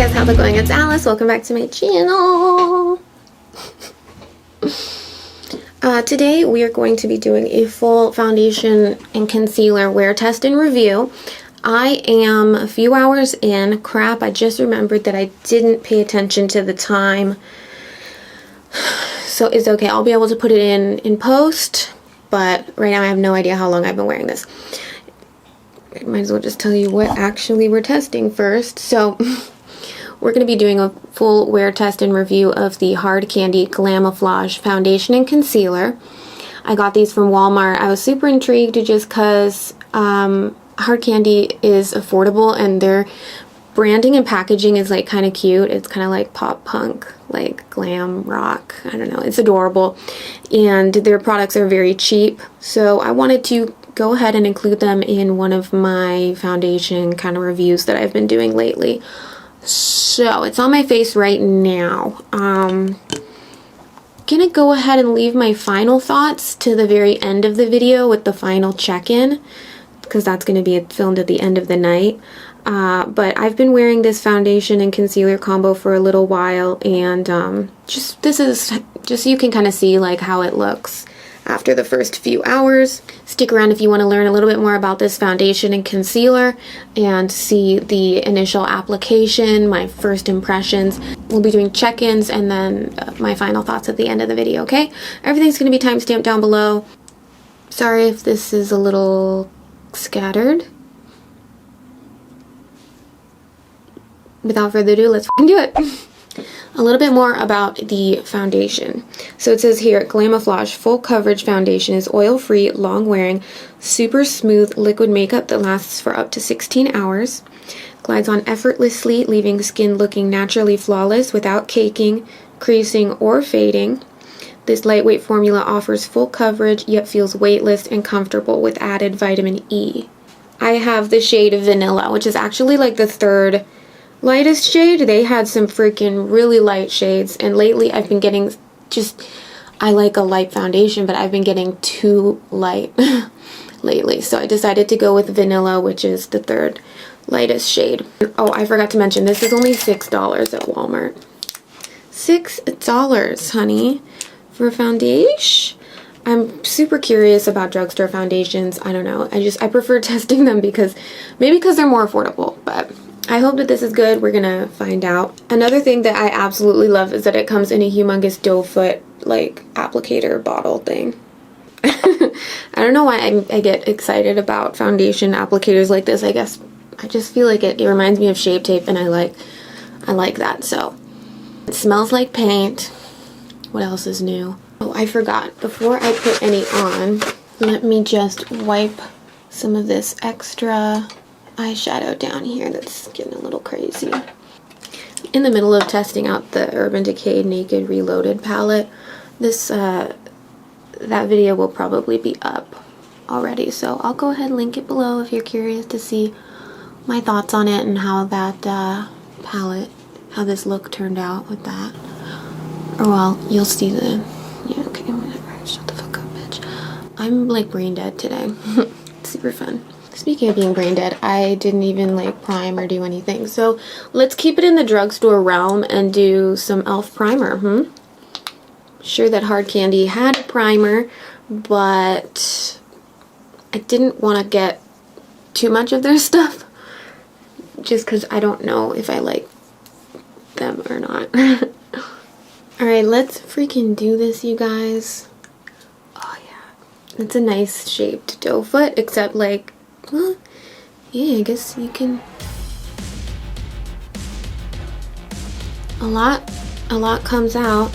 guys, how's it going? It's Alice. Welcome back to my channel. Today we are going to be doing a full foundation and concealer wear test and review. I am a few hours in. Crap, I just remembered that I didn't pay attention to the time. So it's okay. I'll be able to put it in post, but right now I have no idea how long I've been wearing this. I might as well just tell you what actually we're testing first. So we're going to be doing a full wear test and review of the Hard Candy Glamoflauge foundation and concealer. I got these from Walmart. I was super intrigued just because Hard Candy is affordable and their branding and packaging is like kind of cute. It's kind of like pop punk, like glam rock. I don't know. It's adorable. And their products are very cheap. So I wanted to go ahead and include them in one of my foundation kind of reviews that I've been doing lately. So it's on my face right now. Gonna go ahead and leave my final thoughts to the very end of the video with the final check-in, because that's going to be filmed at the end of the night. But I've been wearing this foundation and concealer combo for a little while, and this is just so you can kind of see like how it looks after the first few hours. Stick around if you want to learn a little bit more about this foundation and concealer and see the initial application, my first impressions. We'll be doing check-ins and then my final thoughts at the end of the video, okay? Everything's going to be timestamped down below. Sorry if this is a little scattered. Without further ado, let's do it. A little bit more about the foundation. So it says here, Glamoflauge Full Coverage Foundation is oil-free, long-wearing, super smooth liquid makeup that lasts for up to 16 hours. Glides on effortlessly, leaving the skin looking naturally flawless without caking, creasing, or fading. This lightweight formula offers full coverage, yet feels weightless and comfortable with added vitamin E. I have the shade Vanilla, which is actually like the third lightest shade. They had some freaking really light shades, and lately I've been getting I like a light foundation, but I've been getting too light lately, so I decided to go with Vanilla, which is the third lightest shade. Oh, I forgot to mention, this is only $6 at Walmart. $6, honey, for a foundation. I'm super curious about drugstore foundations. I don't know, I prefer testing them because they're more affordable, but I hope that this is good. We're gonna find out. Another thing that I absolutely love is that it comes in a humongous doe foot like applicator bottle thing. I don't know why I get excited about foundation applicators like this. I guess I just feel like it reminds me of Shape Tape, and I like that. So it smells like paint. What else is new? Oh, I forgot. Before I put any on, let me just wipe some of this extra eyeshadow down here that's getting a little crazy. In the middle of testing out the Urban Decay Naked Reloaded palette. That video will probably be up already, so I'll go ahead and link it below if you're curious to see my thoughts on it and how that palette, how this look turned out with that. Or well, you'll see yeah, okay, whatever. Shut the fuck up, bitch. I'm like brain dead today. Super fun. Speaking of being brain dead, I didn't even like prime or do anything. So let's keep it in the drugstore realm and do some e.l.f. primer. Sure that Hard Candy had a primer, but I didn't want to get too much of their stuff just because I don't know if I like them or not. Alright, let's freaking do this, you guys. Oh yeah. It's a nice shaped doe foot, except like, well, yeah, I guess you can. A lot comes out.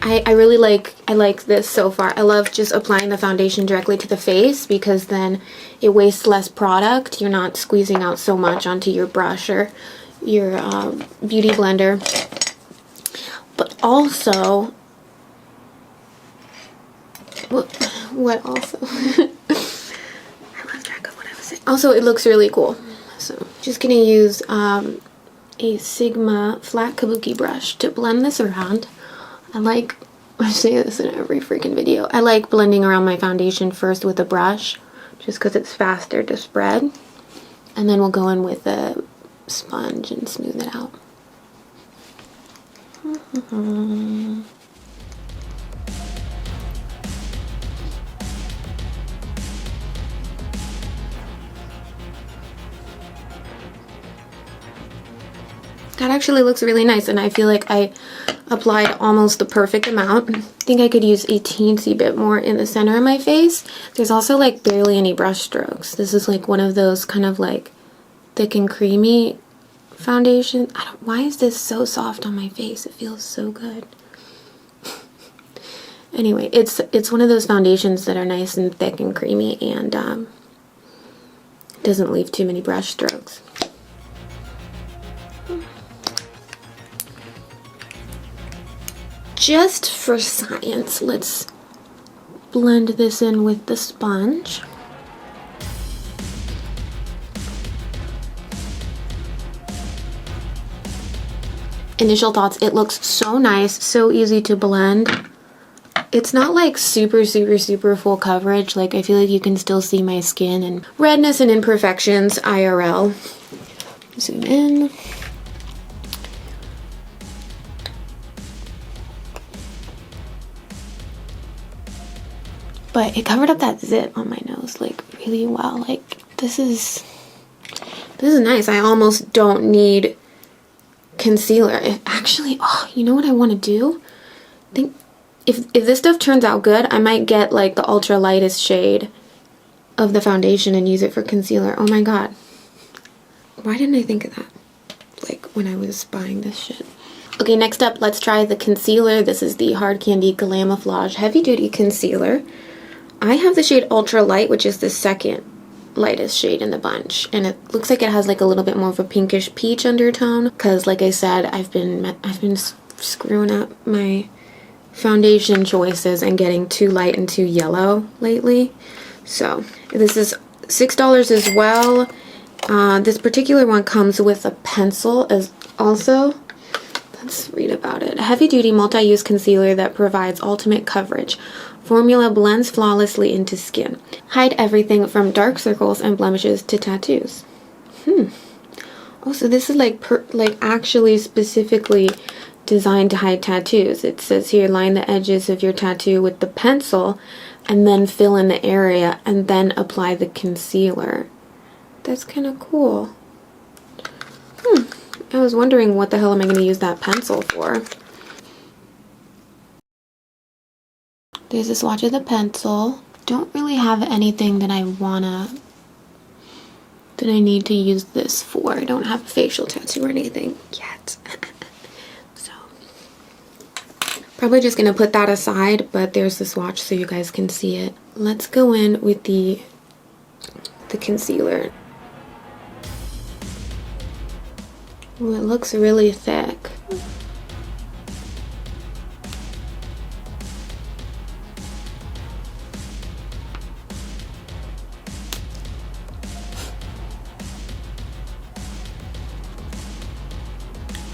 I really like this so far. I love just applying the foundation directly to the face because then it wastes less product. You're not squeezing out so much onto your brush or your beauty blender. But also, what also? I lost track of what I was saying. Also, it looks really cool. So, just gonna use a Sigma flat kabuki brush to blend this around. I say this in every freaking video. I like blending around my foundation first with a brush, just because it's faster to spread. And then we'll go in with a sponge and smooth it out. That actually looks really nice, and I feel like I applied almost the perfect amount. I think I could use a teensy bit more in the center of my face. There's also like barely any brush strokes. This is like one of those kind of like thick and creamy foundation. Why is this so soft on my face? It feels so good. Anyway, it's one of those foundations that are nice and thick and creamy, and doesn't leave too many brush strokes. Just for science, let's blend this in with the sponge. Initial thoughts, it looks so nice, so easy to blend. It's not like super full coverage. Like, I feel like you can still see my skin and redness and imperfections IRL. Zoom in. But it covered up that zit on my nose like really well. Like, this is nice. I almost don't need concealer. Actually, oh, you know what I want to do? I think if this stuff turns out good, I might get like the ultra lightest shade of the foundation and use it for concealer. Oh my god. Why didn't I think of that? Like, when I was buying this shit. Okay, next up, let's try the concealer. This is the Hard Candy Glamoflauge Heavy Duty Concealer. I have the shade Ultra Light, which is the second lightest shade in the bunch, and it looks like it has like a little bit more of a pinkish peach undertone, because like I said, I've been screwing up my foundation choices and getting too light and too yellow lately. So this is $6 as well. This particular one comes with a pencil as also. Let's read about it. A heavy-duty multi-use concealer that provides ultimate coverage. Formula blends flawlessly into skin. Hide everything from dark circles and blemishes to tattoos. Oh, so this is like actually specifically designed to hide tattoos. It says here, line the edges of your tattoo with the pencil and then fill in the area and then apply the concealer. That's kind of cool. I was wondering what the hell am I going to use that pencil for? There's a swatch of the pencil. Don't really have anything that I need to use this for. I don't have a facial tattoo or anything yet. So, probably just going to put that aside, but there's the swatch so you guys can see it. Let's go in with the concealer. Ooh, it looks really thick.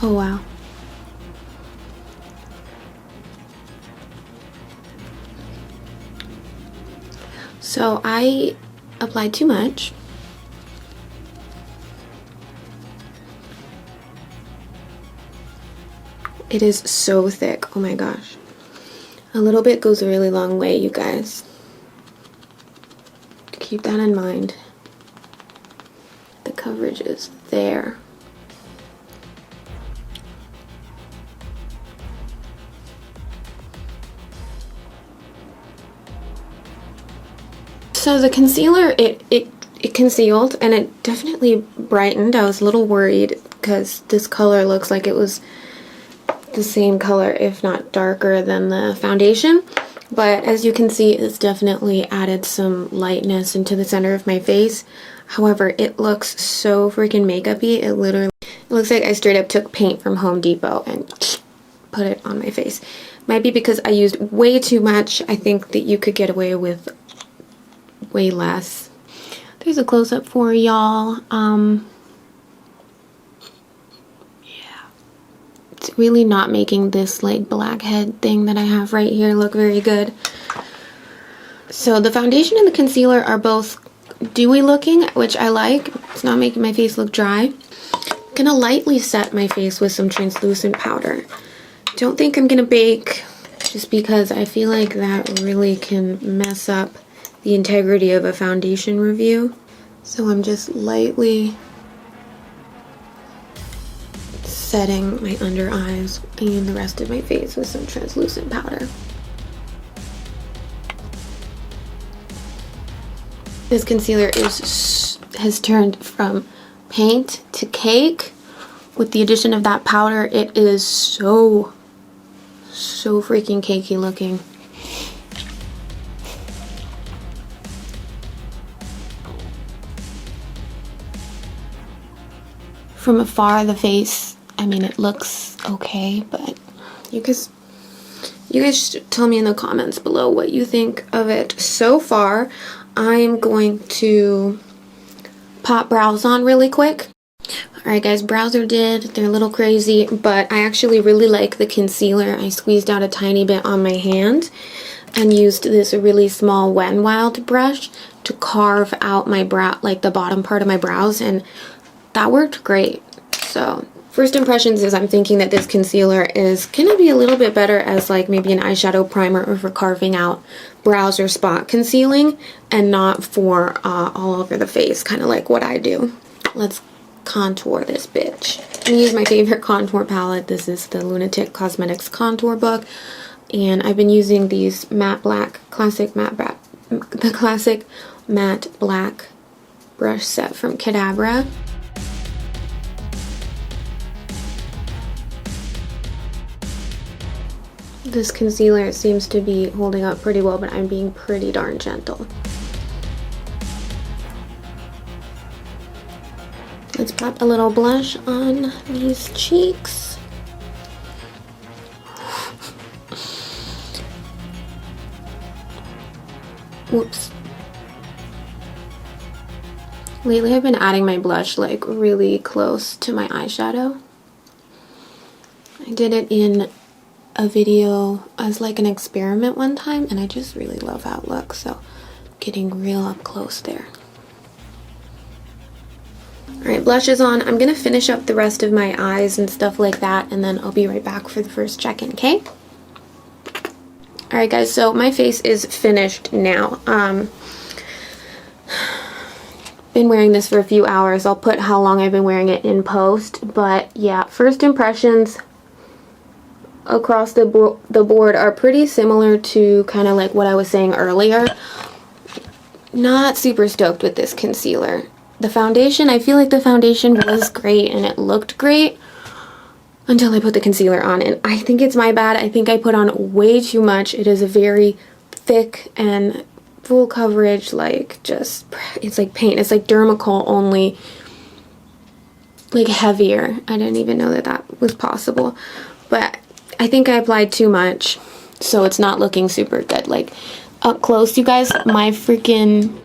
Oh wow. So I applied too much. It is so thick. Oh my gosh. A little bit goes a really long way, you guys. Keep that in mind. The coverage is there. So the concealer, it concealed and it definitely brightened. I was a little worried because this color looks like it was the same color, if not darker, than the foundation. But as you can see, it's definitely added some lightness into the center of my face. However, it looks so freaking makeup-y. It looks like I straight up took paint from Home Depot and put it on my face. Might be because I used way too much. I think that you could get away with way less. There's a close-up for y'all. It's really not making this like blackhead thing that I have right here look very good. So the foundation and the concealer are both dewy looking, which I like. It's not making my face look dry. I'm gonna lightly set my face with some translucent powder. Don't think I'm gonna bake, just because I feel like that really can mess up the integrity of a foundation review. So I'm just lightly setting my under eyes and the rest of my face with some translucent powder. This concealer has turned from paint to cake. With the addition of that powder, it is so freaking cakey looking. From afar, the face, I mean, it looks okay, but you guys tell me in the comments below what you think of it so far. I'm going to pop brows on really quick. Alright guys, brows are did. They're a little crazy, but I actually really like the concealer. I squeezed out a tiny bit on my hand and used this really small Wet n Wild brush to carve out my brow, like the bottom part of my brows, and that worked great. So first impressions is I'm thinking that this concealer is gonna be a little bit better as like maybe an eyeshadow primer or for carving out brows or spot concealing, and not for all over the face, kind of like what I do. Let's contour this bitch. I'm gonna use my favorite contour palette. This is the Lunatic Cosmetics contour book, and I've been using these matte black, the classic matte black brush set from Cadabra. This concealer seems to be holding up pretty well, but I'm being pretty darn gentle. Let's pop a little blush on these cheeks. Whoops. Lately I've been adding my blush like really close to my eyeshadow. I did it in a video as like an experiment one time, and I just really love how it looks, so getting real up close there. Alright, blush is on. I'm gonna finish up the rest of my eyes and stuff like that, and then I'll be right back for the first check-in, okay? Alright guys, so my face is finished now. Been wearing this for a few hours. I'll put how long I've been wearing it in post, but yeah, first impressions across the board are pretty similar to kind of like what I was saying earlier. Not super stoked with this concealer. The foundation, I feel like the foundation was great and it looked great until I put the concealer on, and I think it's my bad. I think I put on way too much. It is a very thick and full coverage, like just, it's like paint. It's like Dermacol, only like heavier. I didn't even know that that was possible, but I think I applied too much, so it's not looking super good. Like up close, you guys, my freaking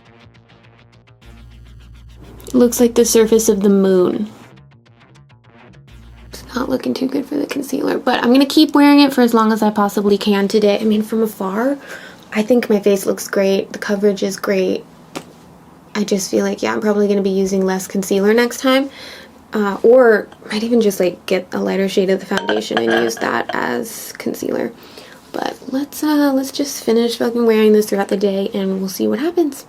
looks like the surface of the moon. It's not looking too good for the concealer, but I'm gonna keep wearing it for as long as I possibly can today. I mean, from afar, I think my face looks great. The coverage is great. I just feel like, yeah, I'm probably gonna be using less concealer next time. Or might even just like get a lighter shade of the foundation and use that as concealer. But let's just finish fucking wearing this throughout the day and we'll see what happens.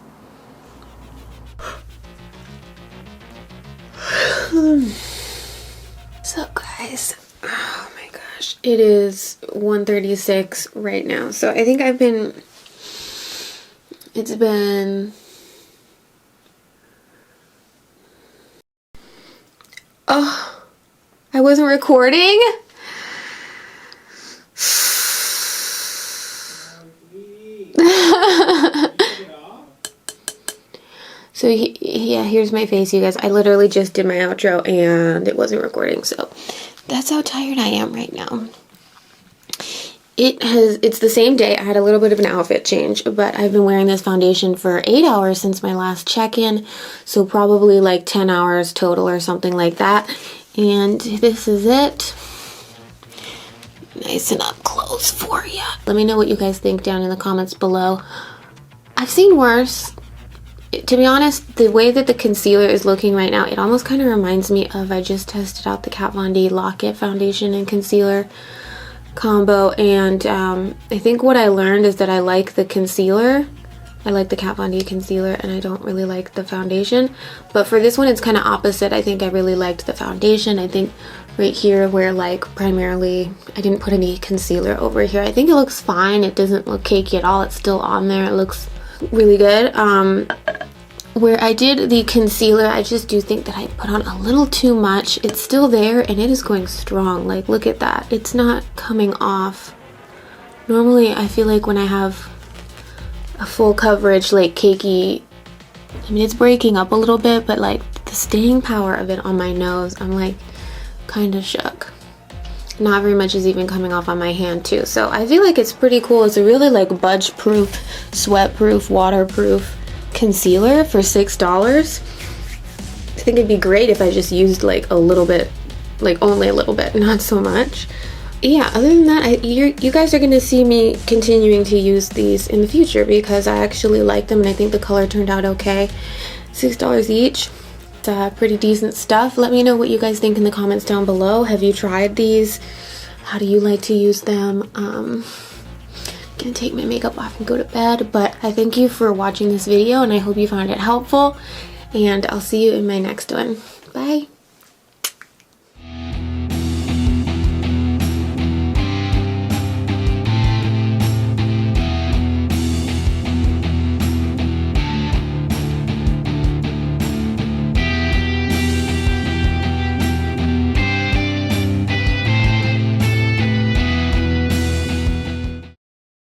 So guys, oh my gosh, it is 1:36 right now. So I think it's been oh, I wasn't recording? So yeah, here's my face, you guys. I literally just did my outro and it wasn't recording, so that's how tired I am right now. It's the same day. I had a little bit of an outfit change, but I've been wearing this foundation for 8 hours since my last check-in, so probably like 10 hours total or something like that. And this is it. Nice and up close for you. Let me know what you guys think down in the comments below. I've seen worse. to be honest, the way that the concealer is looking right now, it almost kind of reminds me of, I just tested out the Kat Von D Lock-It foundation and concealer combo, and I think what I learned is that I like the concealer. I like the Kat Von D concealer and I don't really like the foundation. But for this one, it's kind of opposite. I think I really liked the foundation. I think right here where like primarily I didn't put any concealer over here, I think it looks fine. It doesn't look cakey at all. It's still on there. It looks really good. Where I did the concealer, I just do think that I put on a little too much. It's still there and it is going strong. Like, look at that. It's not coming off. Normally, I feel like when I have a full coverage, like cakey, I mean, it's breaking up a little bit, but like the staying power of it on my nose, I'm like kind of shook. Not very much is even coming off on my hand too. So I feel like it's pretty cool. It's a really like budge proof, sweat proof, waterproof concealer for $6. I think it'd be great if I just used like a little bit, like only a little bit, not so much. Yeah, other than that, you guys are going to see me continuing to use these in the future because I actually like them and I think the color turned out okay. $6 each. It's pretty decent stuff. Let me know what you guys think in the comments down below. Have you tried these? How do you like to use them? Gonna take my makeup off and go to bed, but I thank you for watching this video and I hope you found it helpful, and I'll see you in my next one. Bye.